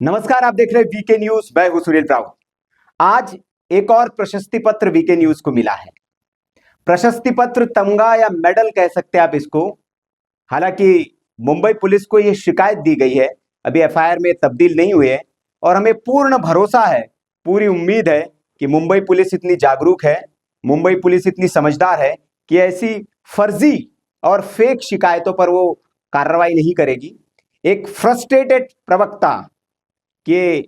नमस्कार, आप देख रहे हैं वीके न्यूज। मैं हूं सुनील राउत। आज एक और प्रशस्ति पत्र वीके न्यूज को मिला है। प्रशस्ति पत्र, तमगा या मेडल कह सकते हैं आप इसको। हालांकि मुंबई पुलिस को यह शिकायत दी गई है, अभी एफआईआर में तब्दील नहीं हुए है और हमें पूर्ण भरोसा है, पूरी उम्मीद है कि मुंबई पुलिस इतनी जागरूक है, मुंबई पुलिस इतनी समझदार है कि ऐसी फर्जी और फेक शिकायतों पर वो कार्रवाई नहीं करेगी। एक फ्रस्ट्रेटेड प्रवक्ता के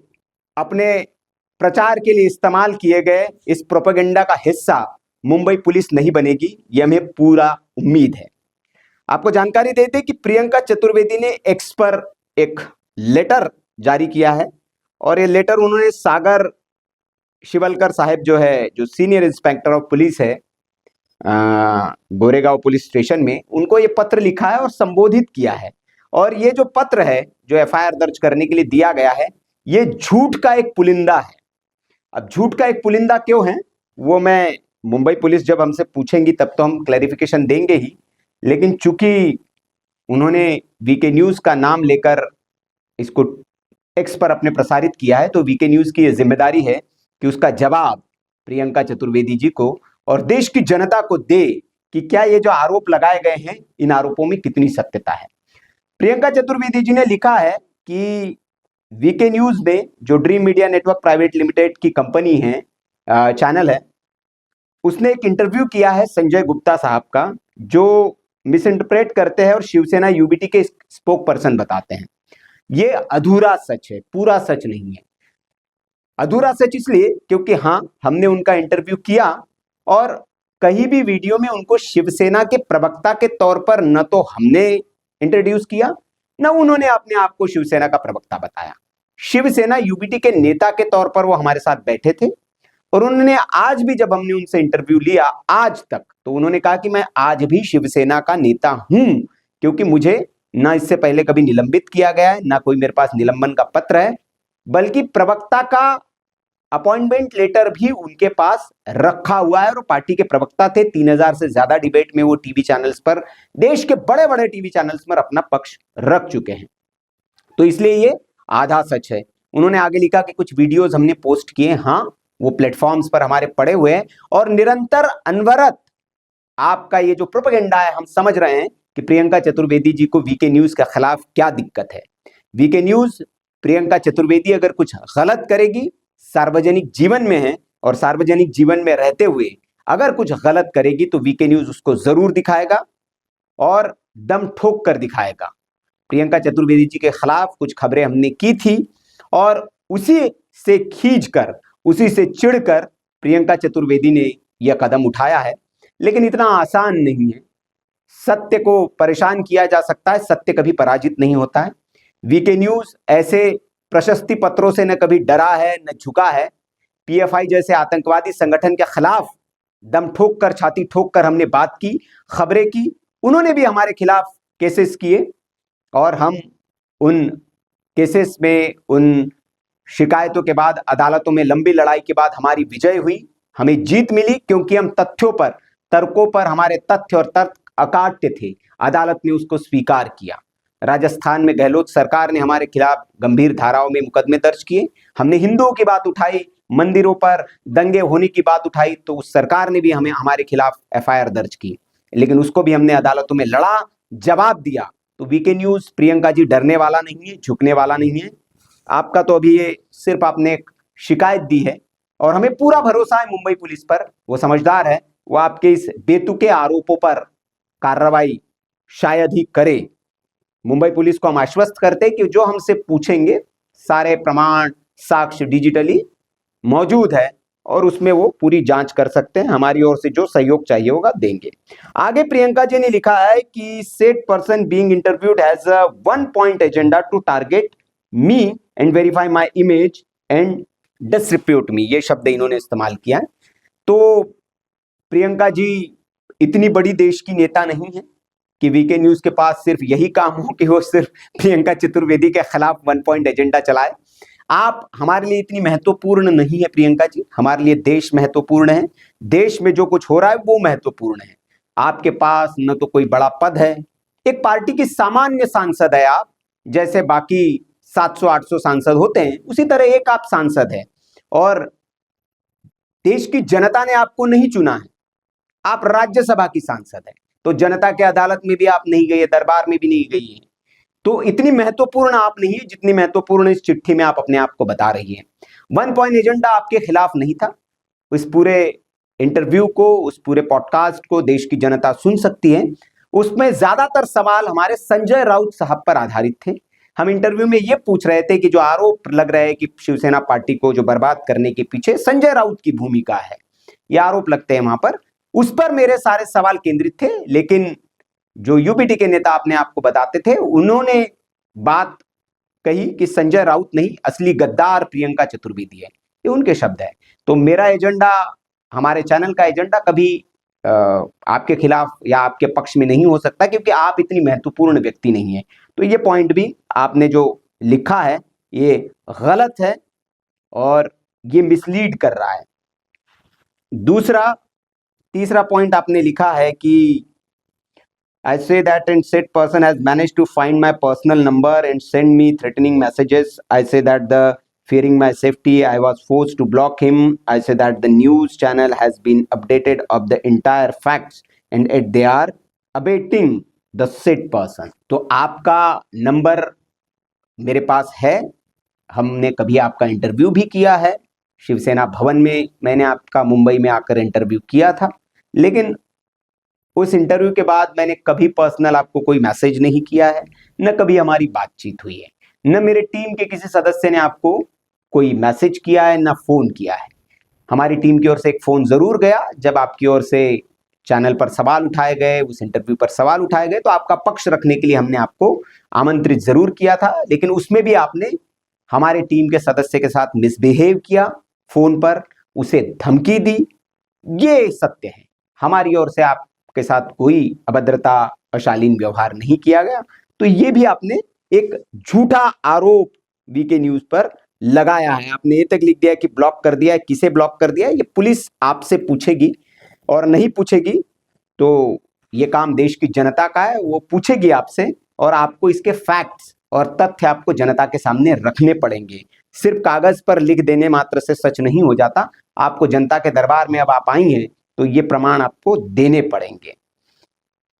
अपने प्रचार के लिए इस्तेमाल किए गए इस प्रोपेगेंडा का हिस्सा मुंबई पुलिस नहीं बनेगी, यह हमें पूरा उम्मीद है। आपको जानकारी देते कि प्रियंका चतुर्वेदी ने एक्स पर एक लेटर जारी किया है और ये लेटर उन्होंने सागर शिवलकर साहब जो सीनियर इंस्पेक्टर ऑफ पुलिस है गोरेगांव पुलिस स्टेशन में, उनको ये पत्र लिखा है और संबोधित किया है। और ये जो पत्र है जो एफआईआर दर्ज करने के लिए दिया गया है, ये झूठ का एक पुलिंदा है। अब झूठ का एक पुलिंदा क्यों है वो मैं मुंबई पुलिस जब हमसे पूछेंगी तब तो हम क्लैरिफिकेशन देंगे ही, लेकिन चूंकि उन्होंने वीके न्यूज का नाम लेकर इसको एक्स पर अपने प्रसारित किया है, तो वीके न्यूज की यह जिम्मेदारी है कि उसका जवाब प्रियंका चतुर्वेदी जी को और देश की जनता को दे कि क्या ये जो आरोप लगाए गए हैं, इन आरोपों में कितनी सत्यता है। प्रियंका चतुर्वेदी जी ने लिखा है कि वीके न्यूज ने, जो dream media network private limited की कंपनी है, चैनल है, उसने एक इंटरव्यू किया है संजय गुप्ता साहब का, जो मिस इंटरप्रेट करते हैं और शिवसेना यूबीटी के स्पोक पर्सन बताते हैं। ये अधूरा सच है, पूरा सच नहीं है। अधूरा सच इसलिए क्योंकि हाँ, हमने उनका इंटरव्यू किया और कहीं भी वीडियो में उनको शिवसेना के प्रवक्ता के तौर पर न तो हमने इंट्रोड्यूस किया, न उन्होंने अपने आप को शिवसेना का प्रवक्ता बताया। शिवसेना यूबीटी के नेता के तौर पर वो हमारे साथ बैठे थे और उन्होंने आज भी, जब हमने उनसे इंटरव्यू लिया आज तक, तो उन्होंने कहा कि मैं आज भी शिवसेना का नेता हूं, क्योंकि मुझे ना इससे पहले कभी निलंबित किया गया है, ना कोई मेरे पास निलंबन का पत्र है, बल्कि प्रवक्ता का अपॉइंटमेंट लेटर भी उनके पास रखा हुआ है और पार्टी के प्रवक्ता थे। 3000 से ज्यादा डिबेट में वो टीवी चैनल्स पर, देश के बड़े बड़े टीवी चैनल्स पर अपना पक्ष रख चुके हैं। तो इसलिए ये आधा सच है। उन्होंने आगे लिखा कि कुछ वीडियोस हमने पोस्ट किए, हाँ, वो प्लेटफॉर्म्स पर हमारे पड़े हुए हैं और निरंतर अनवरत आपका ये जो प्रोपेगेंडा है, हम समझ रहे हैं कि प्रियंका चतुर्वेदी जी को वीके न्यूज के खिलाफ क्या दिक्कत है। वीके न्यूज, प्रियंका चतुर्वेदी अगर कुछ गलत करेगी, सार्वजनिक जीवन में है और सार्वजनिक जीवन में रहते हुए अगर कुछ गलत करेगी तो वीके न्यूज उसको जरूर दिखाएगा और दम ठोक कर दिखाएगा। प्रियंका चतुर्वेदी जी के खिलाफ कुछ खबरें हमने की थी और उसी से खींचकर, उसी से चिढ़कर प्रियंका चतुर्वेदी ने यह कदम उठाया है। लेकिन इतना आसान नहीं है। सत्य को परेशान किया जा सकता है, सत्य कभी पराजित नहीं होता है। वीके न्यूज ऐसे प्रशस्ति पत्रों से न कभी डरा है न झुका है। पीएफआई जैसे आतंकवादी संगठन के खिलाफ दम ठोक कर, छाती ठोक कर हमने बात की, खबरें की। उन्होंने भी हमारे खिलाफ केसेस किए और हम उन केसेस में, उन शिकायतों के बाद, अदालतों में लंबी लड़ाई के बाद हमारी विजय हुई, हमें जीत मिली, क्योंकि हम तथ्यों पर, तर्कों पर, हमारे तथ्य और तर्क अकाट्य थे। अदालत ने उसको स्वीकार किया। राजस्थान में गहलोत सरकार ने हमारे खिलाफ गंभीर धाराओं में मुकदमे दर्ज किए। हमने हिंदुओं की बात उठाई, मंदिरों पर दंगे होने की बात उठाई, तो उस सरकार ने भी हमें, हमारे खिलाफ एफआईआर दर्ज की, लेकिन उसको भी हमने अदालतों में लड़ा, जवाब दिया। तो वीके न्यूज, प्रियंका जी डरने वाला नहीं है, झुकने वाला नहीं है। आपका तो अभी ये सिर्फ आपने एक शिकायत दी है और हमें पूरा भरोसा है मुंबई पुलिस पर, वो समझदार है, वो आपके इस बेतुके आरोपों पर कार्रवाई शायद ही करे। मुंबई पुलिस को हम आश्वस्त करते हैं कि जो हमसे पूछेंगे सारे प्रमाण, साक्ष्य डिजिटली मौजूद है और उसमें वो पूरी जांच कर सकते हैं। हमारी ओर से जो सहयोग चाहिए होगा देंगे। आगे प्रियंका जी ने लिखा है कि that person being interviewed has a one point agenda to target me and vilify my image and disrepute me, ये शब्द इन्होंने इस्तेमाल किया है। तो प्रियंका जी इतनी बड़ी देश की नेता नहीं है कि वीके न्यूज के पास सिर्फ यही काम हो कि वो सिर्फ प्रियंका चतुर्वेदी के खिलाफ वन पॉइंट एजेंडा चलाए। आप हमारे लिए इतनी महत्वपूर्ण नहीं है प्रियंका जी, हमारे लिए देश महत्वपूर्ण है। देश में जो कुछ हो रहा है वो महत्वपूर्ण है। आपके पास न तो कोई बड़ा पद है, एक पार्टी की सामान्य सांसद है आप, जैसे बाकी 700-800 सांसद होते हैं, उसी तरह एक आप सांसद है और देश की जनता ने आपको नहीं चुना है, आप राज्यसभा की सांसद है, तो जनता के अदालत में भी आप नहीं गई है, दरबार में भी नहीं गई है, तो इतनी महत्वपूर्ण आप नहीं है जितनी महत्वपूर्ण इस चिट्ठी में आप अपने आप को बता रही है। 1 पॉइंट एजेंडा आपके खिलाफ नहीं था। इस पूरे इंटरव्यू को, उस पूरे पॉडकास्ट को देश की जनता सुन सकती है। उसमें ज्यादातर सवाल हमारे संजय राउत साहब पर आधारित थे। हम इंटरव्यू में ये पूछ रहे थे कि जो आरोप लग रहा है कि शिवसेना पार्टी को जो बर्बाद करने के पीछे संजय राउत की भूमिका है, ये आरोप लगते हैं वहां पर, उस पर मेरे सारे सवाल केंद्रित थे। लेकिन जो यूबीटी के नेता अपने आप को बताते थे, उन्होंने बात कही कि संजय राउत नहीं, असली गद्दार प्रियंका चतुर्वेदी है, ये उनके शब्द है। तो मेरा एजेंडा, हमारे चैनल का एजेंडा कभी आपके खिलाफ या आपके पक्ष में नहीं हो सकता, क्योंकि आप इतनी महत्वपूर्ण व्यक्ति नहीं है। तो ये पॉइंट भी आपने जो लिखा है ये गलत है और ये मिसलीड कर रहा है। तीसरा पॉइंट आपने लिखा है कि I say that and said person has managed to find my personal number and send me threatening messages. I say that fearing my safety, I was forced to block him. I say that the news channel has been updated of the entire facts and yet they are abating the said person. तो आपका number मेरे पास है, हमने कभी आपका interview भी किया है, शिवसेना भवन में मैंने आपका मुंबई में आकर इंटरव्यू किया था, लेकिन उस इंटरव्यू के बाद मैंने कभी पर्सनल आपको कोई मैसेज नहीं किया है, न कभी हमारी बातचीत हुई है, न मेरे टीम के किसी सदस्य ने आपको कोई मैसेज किया है, न फोन किया है। हमारी टीम की ओर से एक फोन जरूर गया जब आपकी ओर से चैनल पर सवाल उठाए गए, उस इंटरव्यू पर सवाल उठाए गए, तो आपका पक्ष रखने के लिए हमने आपको आमंत्रित जरूर किया था, लेकिन उसमें भी आपने हमारे टीम के सदस्य के साथ मिसबिहेव किया, फोन पर उसे धमकी दी। ये सत्य है, हमारी ओर से आपके साथ कोई अभद्रता, अशालीन व्यवहार नहीं किया गया। तो ये भी आपने एक झूठा आरोप वीके न्यूज पर लगाया है। आपने ये तक लिख दिया कि ब्लॉक कर दिया है, किसे ब्लॉक कर दिया है ये पुलिस आपसे पूछेगी, और नहीं पूछेगी तो ये काम देश की जनता का है, वो पूछेगी आपसे और आपको इसके फैक्ट्स और तथ्य आपको जनता के सामने रखने पड़ेंगे। सिर्फ कागज पर लिख देने मात्र से सच नहीं हो जाता, आपको जनता के दरबार में अब आप आई हैं तो ये प्रमाण आपको देने पड़ेंगे।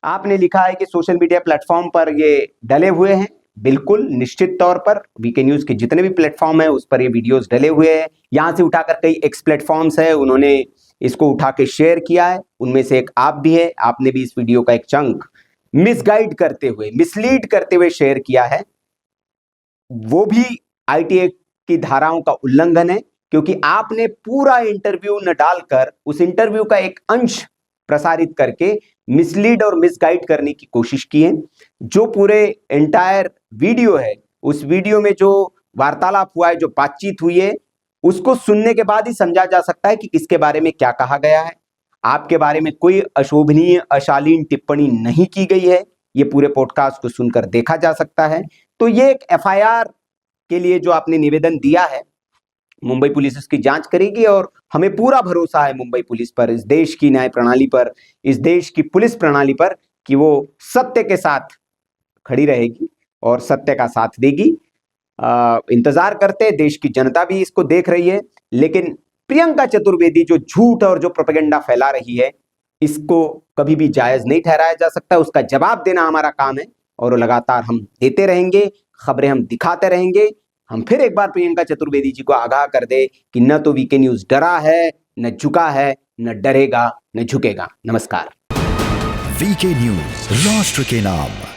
आपने लिखा है कि सोशल मीडिया प्लेटफॉर्म पर ये डले हुए हैं, बिल्कुल निश्चित तौर पर वीके न्यूज के जितने भी प्लेटफॉर्म है उस पर ये वीडियोस डले हुए हैं। यहाँ से उठाकर कई एक्स प्लेटफॉर्म्स है, उन्होंने इसको उठा के शेयर किया है, उनमें से एक आप भी है, आपने भी इस वीडियो का एक चंक मिसगाइड करते हुए, मिसलीड करते हुए शेयर किया है। वो भी आईटी की धाराओं का उल्लंघन है, क्योंकि आपने पूरा इंटरव्यू न डालकर उस इंटरव्यू का एक अंश प्रसारित करके मिसलीड और मिसगाइड करने की कोशिश की है। जो पूरे एंटायर वीडियो है, उस वीडियो में जो वार्तालाप हुआ है, जो बातचीत हुई है, उसको सुनने के बाद ही समझा जा सकता है कि किसके बारे में क्या कहा गया है। आपके बारे में कोई अशोभनीय, अशालीन टिप्पणी नहीं की गई है, ये पूरे पॉडकास्ट को सुनकर देखा जा सकता है। तो ये एक एफआईआर के लिए जो आपने निवेदन दिया है, मुंबई पुलिस इसकी जांच करेगी और हमें पूरा भरोसा है मुंबई पुलिस पर, इस देश की न्याय प्रणाली पर, इस देश की पुलिस प्रणाली पर, कि वो सत्य के साथ खड़ी रहेगी और सत्य का साथ देगी। इंतजार करते, देश की जनता भी इसको देख रही है, लेकिन प्रियंका चतुर्वेदी जो झूठ और जो प्रोपेगेंडा फैला रही है, इसको कभी भी जायज नहीं ठहराया जा सकता। उसका जवाब देना हमारा काम है और लगातार हम देते रहेंगे, खबरें हम दिखाते रहेंगे। हम फिर एक बार प्रियंका चतुर्वेदी जी को आगाह कर दे कि न तो वीके न्यूज डरा है, न झुका है, न डरेगा, न झुकेगा। नमस्कार। वीके न्यूज, राष्ट्र के नाम।